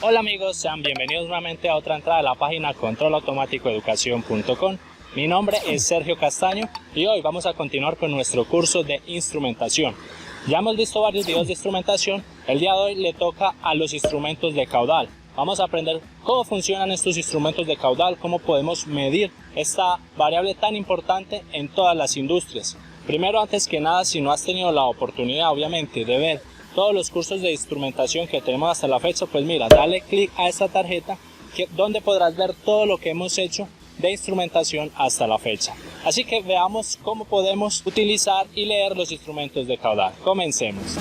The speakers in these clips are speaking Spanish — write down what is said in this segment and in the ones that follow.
Hola amigos, sean bienvenidos nuevamente a otra entrada de la página controlautomaticoeducación.com. Mi nombre es Sergio Castaño y hoy vamos a continuar con nuestro curso de instrumentación. Ya hemos visto varios videos de instrumentación, el día de hoy le toca a los instrumentos de caudal. Vamos a aprender cómo funcionan estos instrumentos de caudal, cómo podemos medir esta variable tan importante en todas las industrias. Primero, antes que nada, si no has tenido la oportunidad obviamente de ver todos los cursos de instrumentación que tenemos hasta la fecha, pues mira, dale clic a esta tarjeta donde podrás ver todo lo que hemos hecho de instrumentación hasta la fecha. Así que veamos cómo podemos utilizar y leer los instrumentos de caudal. Comencemos.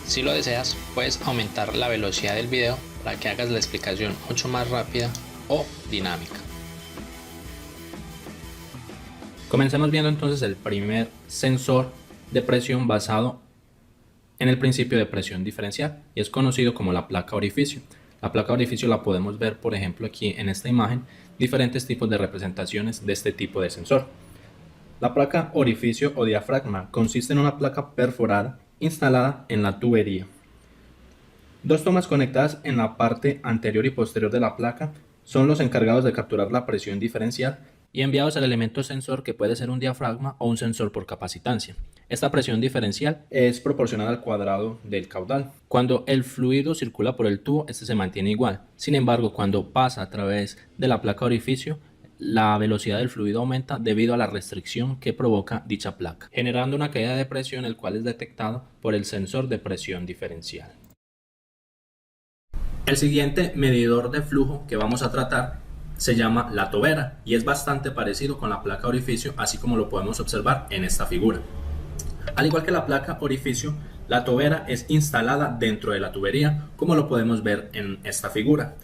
Si lo deseas, puedes aumentar la velocidad del video para que hagas la explicación mucho más rápida o dinámica. Comencemos viendo entonces el primer sensor de presión basado en el principio de presión diferencial y es conocido como la placa orificio. La placa orificio la podemos ver, por ejemplo, aquí en esta imagen, diferentes tipos de representaciones de este tipo de sensor. La placa orificio o diafragma consiste en una placa perforada instalada en la tubería. Dos tomas conectadas en la parte anterior y posterior de la placa son los encargados de capturar la presión diferencial y enviados al elemento sensor, que puede ser un diafragma o un sensor por capacitancia. Esta presión diferencial es proporcional al cuadrado del caudal. Cuando el fluido circula por el tubo, este se mantiene igual. Sin embargo, cuando pasa a través de la placa orificio, la velocidad del fluido aumenta debido a la restricción que provoca dicha placa, generando una caída de presión, el cual es detectado por el sensor de presión diferencial. El siguiente medidor de flujo que vamos a tratar se llama la tobera y es bastante parecido con la placa orificio, así como lo podemos observar en esta figura. Al igual que la placa orificio, la tobera es instalada dentro de la tubería, como lo podemos ver en esta figura,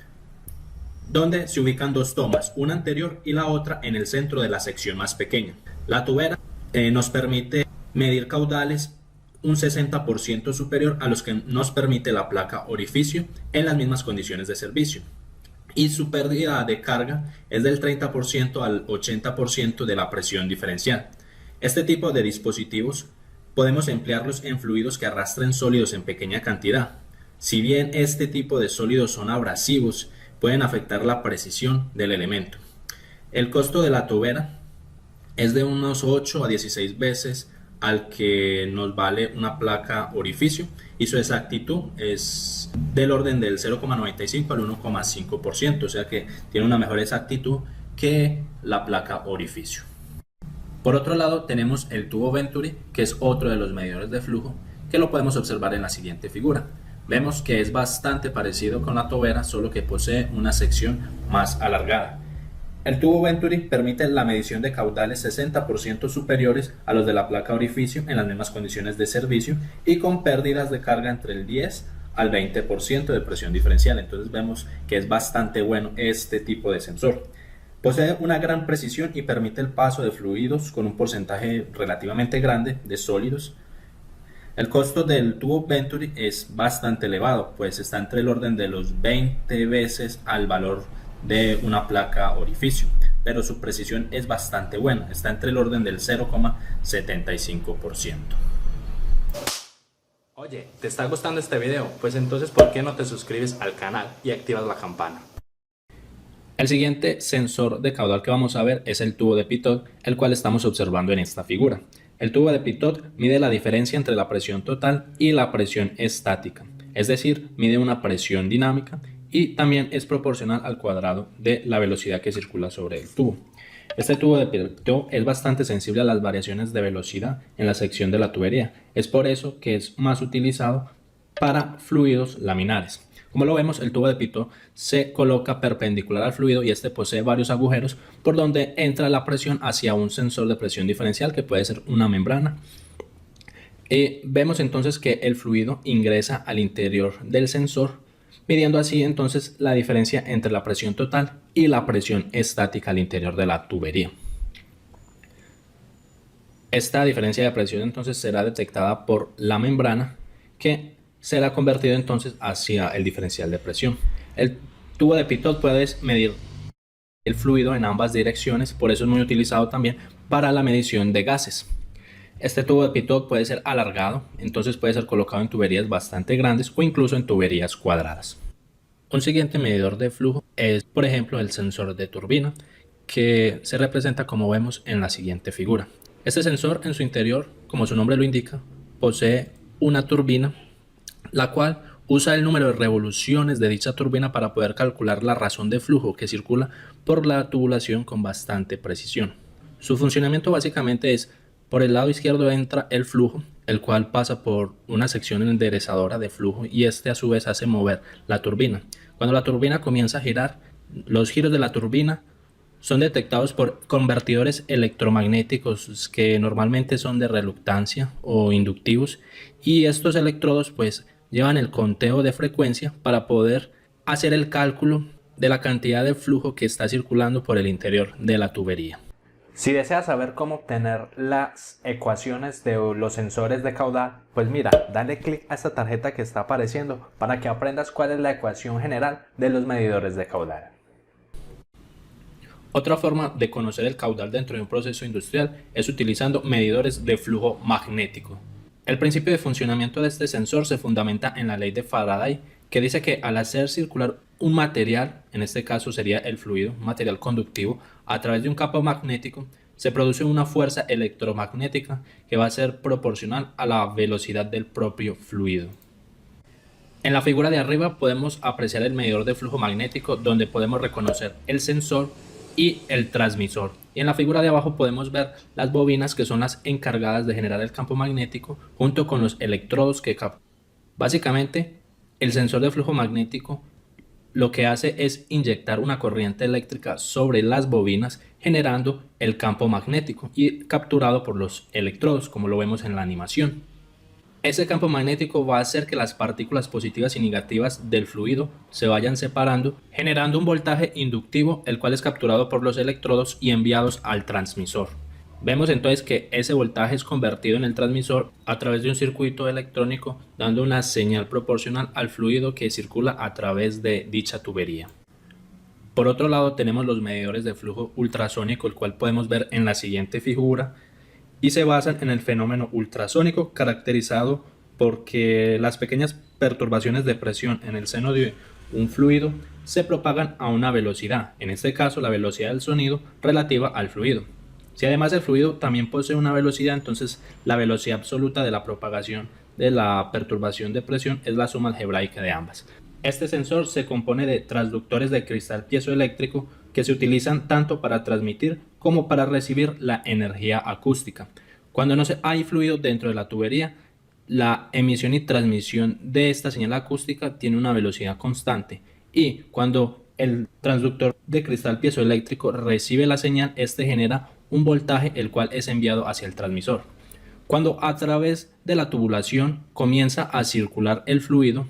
donde se ubican dos tomas, una anterior y la otra en el centro de la sección más pequeña. La tobera nos permite medir caudales un 60% superior a los que nos permite la placa orificio en las mismas condiciones de servicio, y su pérdida de carga es del 30% al 80% de la presión diferencial. Este tipo de dispositivos podemos emplearlos en fluidos que arrastren sólidos en pequeña cantidad. Si bien este tipo de sólidos son abrasivos, pueden afectar la precisión del elemento. El costo de la tobera es de unos 8 a 16 veces al que nos vale una placa orificio y su exactitud es del orden del 0,95 al 1,5%, o sea que tiene una mejor exactitud que la placa orificio. Por otro lado, tenemos el tubo Venturi, que es otro de los medidores de flujo, que lo podemos observar en la siguiente figura. Vemos que es bastante parecido con la tobera, solo que posee una sección más alargada. El tubo Venturi permite la medición de caudales 60% superiores a los de la placa orificio en las mismas condiciones de servicio y con pérdidas de carga entre el 10 al 20% de presión diferencial. Entonces vemos que es bastante bueno este tipo de sensor. Posee una gran precisión y permite el paso de fluidos con un porcentaje relativamente grande de sólidos. El costo del tubo Venturi es bastante elevado, pues está entre el orden de los 20 veces al valor de una placa orificio, pero su precisión es bastante buena, está entre el orden del 0,75%. Oye, ¿te está gustando este video? Pues entonces, ¿por qué no te suscribes al canal y activas la campana? El siguiente sensor de caudal que vamos a ver es el tubo de Pitot, el cual estamos observando en esta figura. El tubo de Pitot mide la diferencia entre la presión total y la presión estática, es decir, mide una presión dinámica y también es proporcional al cuadrado de la velocidad que circula sobre el tubo. Este tubo de Pitot es bastante sensible a las variaciones de velocidad en la sección de la tubería. Es por eso que es más utilizado para fluidos laminares. Como lo vemos, el tubo de Pitot se coloca perpendicular al fluido y este posee varios agujeros por donde entra la presión hacia un sensor de presión diferencial, que puede ser una membrana. Vemos entonces que el fluido ingresa al interior del sensor, midiendo así entonces la diferencia entre la presión total y la presión estática al interior de la tubería. Esta diferencia de presión entonces será detectada por la membrana, que será convertido entonces hacia el diferencial de presión. El tubo de Pitot puede medir el fluido en ambas direcciones, por eso es muy utilizado también para la medición de gases. Este tubo de pitot puede ser alargado, entonces puede ser colocado en tuberías bastante grandes o incluso en tuberías cuadradas. Un siguiente medidor de flujo es, por ejemplo, el sensor de turbina, que se representa como vemos en la siguiente figura. Este sensor en su interior, como su nombre lo indica, posee una turbina, la cual usa el número de revoluciones de dicha turbina para poder calcular la razón de flujo que circula por la tubulación con bastante precisión. Su funcionamiento básicamente es: por el lado izquierdo entra el flujo, el cual pasa por una sección enderezadora de flujo y este a su vez hace mover la turbina. Cuando la turbina comienza a girar, los giros de la turbina son detectados por convertidores electromagnéticos que normalmente son de reluctancia o inductivos, y estos electrodos pues llevan el conteo de frecuencia para poder hacer el cálculo de la cantidad de flujo que está circulando por el interior de la tubería. Si deseas saber cómo obtener las ecuaciones de los sensores de caudal, pues mira, dale clic a esta tarjeta que está apareciendo para que aprendas cuál es la ecuación general de los medidores de caudal. Otra forma de conocer el caudal dentro de un proceso industrial es utilizando medidores de flujo magnético. El principio de funcionamiento de este sensor se fundamenta en la ley de Faraday, que dice que al hacer circular un material, en este caso sería el fluido, un material conductivo, a través de un campo magnético, se produce una fuerza electromagnética que va a ser proporcional a la velocidad del propio fluido. En la figura de arriba podemos apreciar el medidor de flujo magnético, donde podemos reconocer el sensor y el transmisor. Y en la figura de abajo podemos ver las bobinas, que son las encargadas de generar el campo magnético, junto con los electrodos que captan. Básicamente, el sensor de flujo magnético lo que hace es inyectar una corriente eléctrica sobre las bobinas, generando el campo magnético y capturado por los electrodos, como lo vemos en la animación. Ese campo magnético va a hacer que las partículas positivas y negativas del fluido se vayan separando, generando un voltaje inductivo, el cual es capturado por los electrodos y enviados al transmisor. Vemos entonces que ese voltaje es convertido en el transmisor a través de un circuito electrónico, dando una señal proporcional al fluido que circula a través de dicha tubería. Por otro lado, tenemos los medidores de flujo ultrasónico, el cual podemos ver en la siguiente figura, y se basan en el fenómeno ultrasónico, caracterizado porque las pequeñas perturbaciones de presión en el seno de un fluido se propagan a una velocidad, en este caso la velocidad del sonido relativa al fluido. Si además el fluido también posee una velocidad, entonces la velocidad absoluta de la propagación de la perturbación de presión es la suma algebraica de ambas. Este sensor se compone de transductores de cristal piezoeléctrico que se utilizan tanto para transmitir como para recibir la energía acústica. Cuando no hay fluido dentro de la tubería, la emisión y transmisión de esta señal acústica tiene una velocidad constante, y cuando el transductor de cristal piezoeléctrico recibe la señal, este genera un voltaje, el cual es enviado hacia el transmisor. Cuando a través de la tubulación comienza a circular el fluido,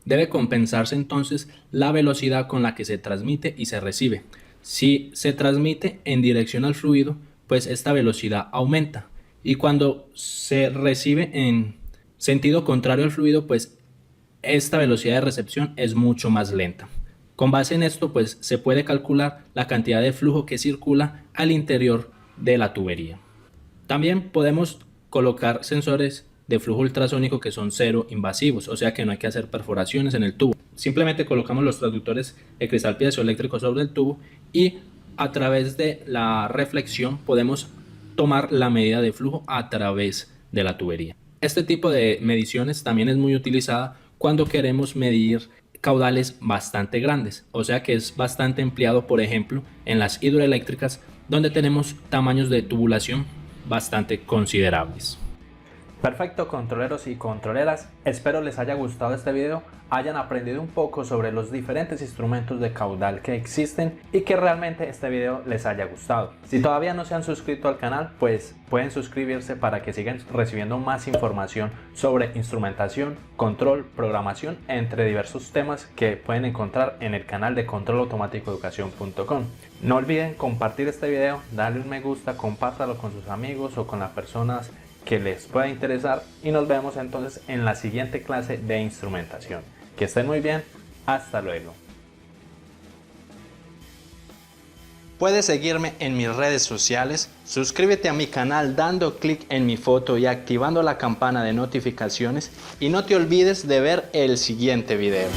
debe compensarse entonces la velocidad con la que se transmite y se recibe. Si se transmite en dirección al fluido, pues esta velocidad aumenta, y cuando se recibe en sentido contrario al fluido, pues esta velocidad de recepción es mucho más lenta. Con base en esto, pues se puede calcular la cantidad de flujo que circula al interior de la tubería. También podemos colocar sensores de flujo ultrasónico que son cero invasivos, o sea que no hay que hacer perforaciones en el tubo. Simplemente colocamos los transductores de cristal piezoeléctrico sobre el tubo y a través de la reflexión podemos tomar la medida de flujo a través de la tubería. Este tipo de mediciones también es muy utilizada cuando queremos medir caudales bastante grandes, o sea que es bastante empleado, por ejemplo, en las hidroeléctricas, donde tenemos tamaños de tubulación bastante considerables. Perfecto, controleros y controleras, espero les haya gustado este video, hayan aprendido un poco sobre los diferentes instrumentos de caudal que existen y que realmente este video les haya gustado. Si todavía no se han suscrito al canal, pues pueden suscribirse para que sigan recibiendo más información sobre instrumentación, control, programación, entre diversos temas que pueden encontrar en el canal de controlautomaticoeducacion.com. No olviden compartir este video, darle un me gusta, compártalo con sus amigos o con las personas que les pueda interesar, y nos vemos entonces en la siguiente clase de instrumentación. Que estén muy bien, hasta luego. Puedes seguirme en mis redes sociales, suscríbete a mi canal dando clic en mi foto y activando la campana de notificaciones y no te olvides de ver el siguiente video.